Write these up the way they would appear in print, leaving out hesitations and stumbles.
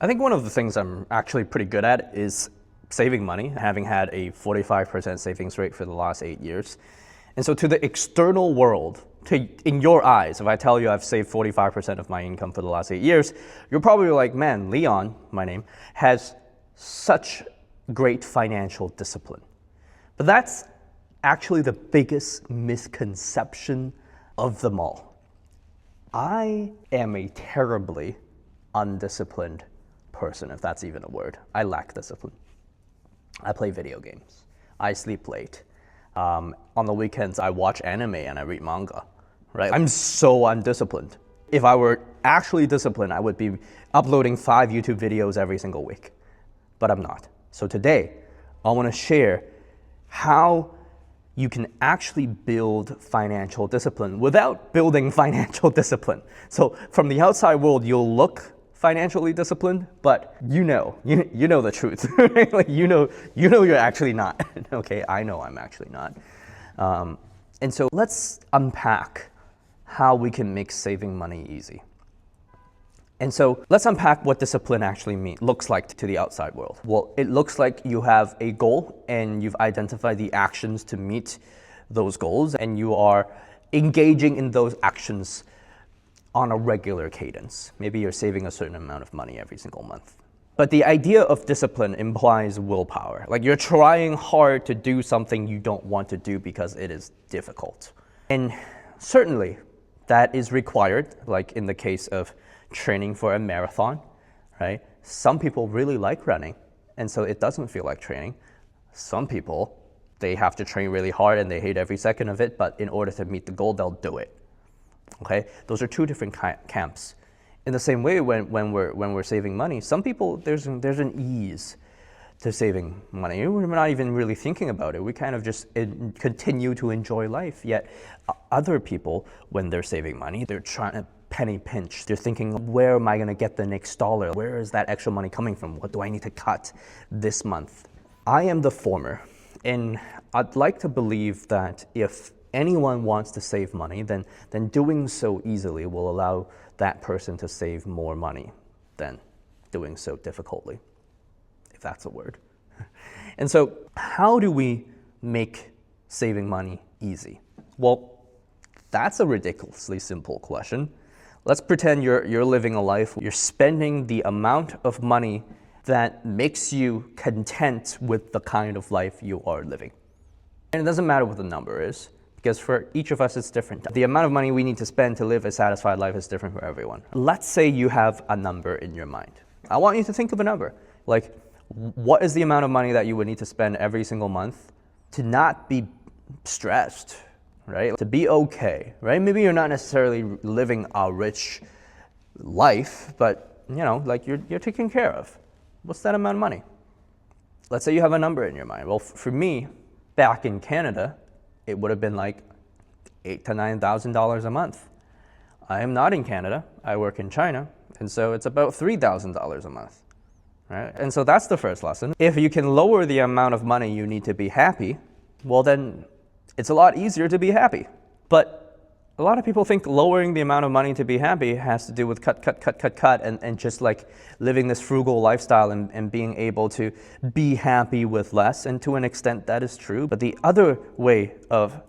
I think one of the things I'm actually pretty good at is saving money, having had a 45% savings rate for the last 8 years. And so to the external world, in your eyes, if I tell you I've saved 45% of my income for the last 8 years, you're probably like, man, Leon, my name, has such great financial discipline. But that's actually the biggest misconception of them all. I am a terribly undisciplined person, if that's even a word. I lack discipline. I play video games. I sleep late. On the weekends, I watch anime and I read manga, right? I'm so undisciplined. If I were actually disciplined, I would be uploading 5 YouTube videos every single week, but I'm not. So today, I want to share how you can actually build financial discipline without building financial discipline. So from the outside world, you'll look financially disciplined, but you know the truth. Like you know you're actually not. Okay, I know I'm actually not. And so let's unpack how we can make saving money easy. And so let's unpack what discipline actually looks like to the outside world. Well, it looks like you have a goal and you've identified the actions to meet those goals, and you are engaging in those actions on a regular cadence. Maybe you're saving a certain amount of money every single month. But the idea of discipline implies willpower. Like you're trying hard to do something you don't want to do because it is difficult. And certainly that is required, like in the case of training for a marathon, right? Some people really like running, and so it doesn't feel like training. Some people, they have to train really hard and they hate every second of it, but in order to meet the goal, they'll do it. Okay, those are two different camps. In the same way, when we're saving money, some people there's an ease to saving money. We're not even really thinking about it. We kind of just continue to enjoy life. Yet other people, when they're saving money, they're trying to penny pinch. They're thinking, where am I going to get the next dollar? Where is that extra money coming from? What do I need to cut this month? I am the former, and I'd like to believe that if anyone wants to save money, then doing so easily will allow that person to save more money than doing so difficultly, if that's a word. And so how do we make saving money easy? Well, that's a ridiculously simple question. Let's pretend you're living a life, you're spending the amount of money that makes you content with the kind of life you are living. And it doesn't matter what the number is, because for each of us it's different. The amount of money we need to spend to live a satisfied life is different for everyone. Let's say you have a number in your mind. I want you to think of a number. Like, what is the amount of money that you would need to spend every single month to not be stressed, right? To be okay, right? Maybe you're not necessarily living a rich life, but like you're taken care of. What's that amount of money? Let's say you have a number in your mind. Well, for me, back in Canada, it would have been like $8,000 to $9,000 a month. I am not in Canada. I work in China, and so it's about $3,000 a month, right? And so that's the first lesson. If you can lower the amount of money you need to be happy, well then it's a lot easier to be happy. But a lot of people think lowering the amount of money to be happy has to do with cut, and just like living this frugal lifestyle and being able to be happy with less. And to an extent, that is true. But the other way of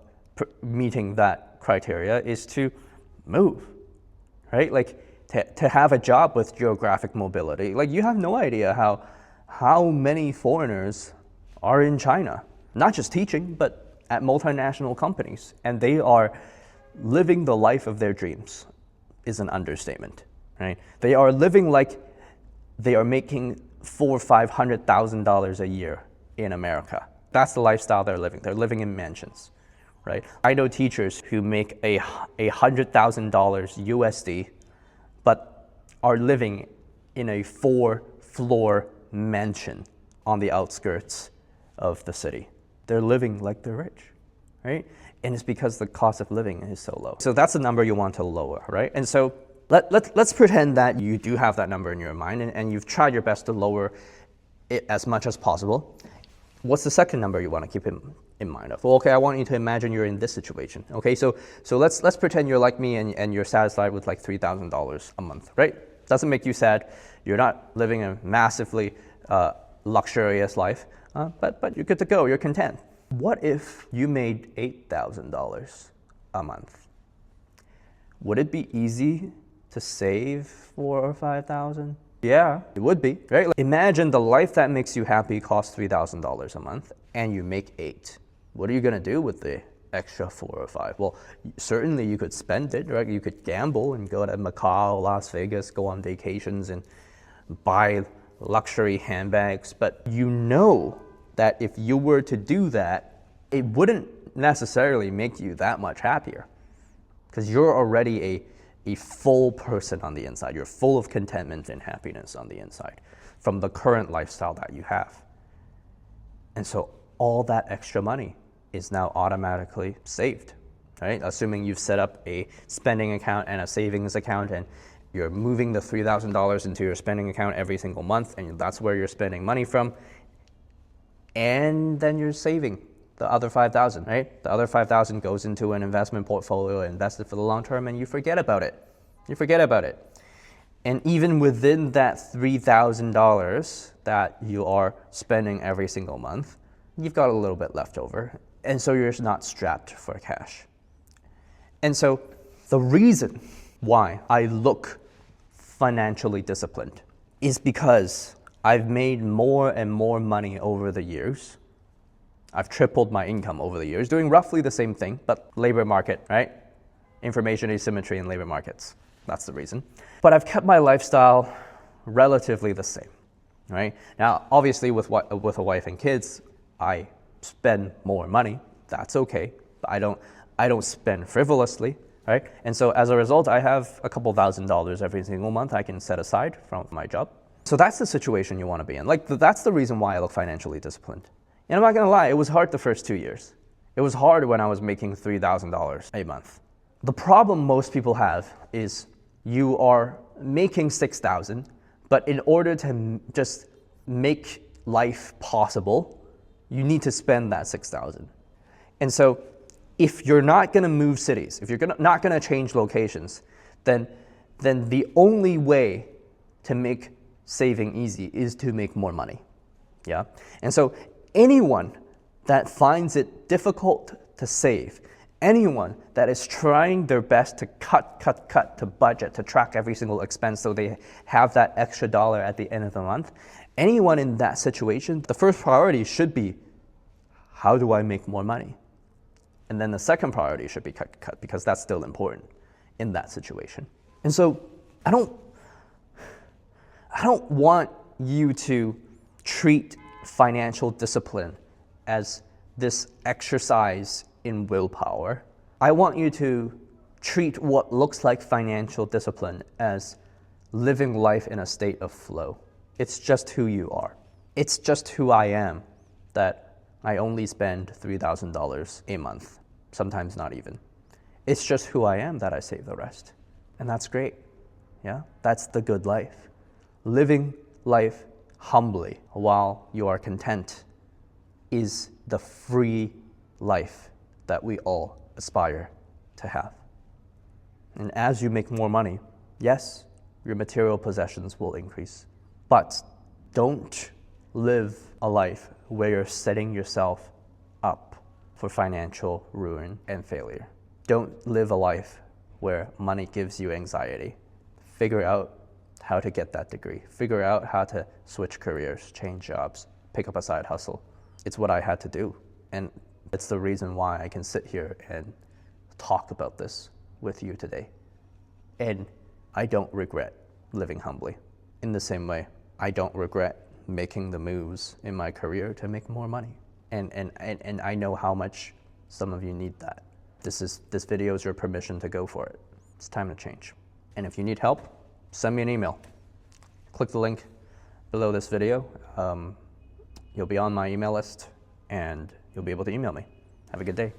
meeting that criteria is to move, right? Like to have a job with geographic mobility. Like you have no idea how many foreigners are in China, not just teaching, but at multinational companies. And they are living the life of their dreams is an understatement, right? They are living like they are making $400,000 or $500,000 a year in America. That's the lifestyle they're living. They're living in mansions, right? I know teachers who make $100,000 USD, but are living in a 4-floor mansion on the outskirts of the city. They're living like they're rich, right? And it's because the cost of living is so low. So that's the number you want to lower, right? And so let's pretend that you do have that number in your mind and you've tried your best to lower it as much as possible. What's the second number you want to keep in mind of? Well, okay, I want you to imagine you're in this situation. Okay, so let's pretend you're like me and you're satisfied with like $3,000 a month, right? Doesn't make you sad. You're not living a massively luxurious life, but you're good to go. You're content. What if you made $8,000 a month? Would it be easy to save 4 or 5,000? Yeah, it would be, right? Like, imagine the life that makes you happy costs $3,000 a month, and you make 8. What are you gonna do with the extra 4 or 5? Well, certainly you could spend it, right? You could gamble and go to Macau, Las Vegas, go on vacations and buy luxury handbags. But you know that if you were to do that, it wouldn't necessarily make you that much happier, because you're already a full person on the inside. You're full of contentment and happiness on the inside from the current lifestyle that you have. And so all that extra money is now automatically saved, right? Assuming you've set up a spending account and a savings account, and you're moving the $3,000 into your spending account every single month, and that's where you're spending money from. And then you're saving the other 5,000, right? The other 5,000 goes into an investment portfolio, invested for the long term, and you forget about it. You forget about it. And even within that $3,000 that you are spending every single month, you've got a little bit left over. And so you're not strapped for cash. And so the reason why I look financially disciplined is because I've made more and more money over the years. I've tripled my income over the years, doing roughly the same thing, but labor market, right? Information asymmetry in labor markets. That's the reason. But I've kept my lifestyle relatively the same, right? Now, obviously with a wife and kids, I spend more money. That's okay. But I don't spend frivolously, right? And so as a result, I have a couple $1,000s every single month I can set aside from my job. So that's the situation you want to be in. Like, that's the reason why I look financially disciplined. And I'm not gonna lie, it was hard the first 2 years. It was hard when I was making $3,000 a month. The problem most people have is you are making 6,000, but in order to just make life possible, you need to spend that 6,000. And so if you're not gonna move cities, if you're not gonna change locations, then the only way to make saving easy is to make more money, yeah? And so anyone that finds it difficult to save, anyone that is trying their best to cut, to budget, to track every single expense so they have that extra dollar at the end of the month, anyone in that situation, the first priority should be, how do I make more money? And then the second priority should be cut, because that's still important in that situation. And so I don't want you to treat financial discipline as this exercise in willpower. I want you to treat what looks like financial discipline as living life in a state of flow. It's just who you are. It's just who I am, that I only spend $3,000 a month, sometimes not even. It's just who I am that I save the rest. And that's great, yeah? That's the good life. Living life humbly while you are content is the free life that we all aspire to have. And as you make more money, yes, your material possessions will increase, but don't live a life where you're setting yourself up for financial ruin and failure. Don't live a life where money gives you anxiety. Figure out how to get that degree. Figure out how to switch careers, change jobs, pick up a side hustle. It's what I had to do. And it's the reason why I can sit here and talk about this with you today. And I don't regret living humbly. In the same way, I don't regret making the moves in my career to make more money. And I know how much some of you need that. This video is your permission to go for it. It's time to change. And if you need help, send me an email. Click the link below this video. You'll be on my email list, and you'll be able to email me. Have a good day.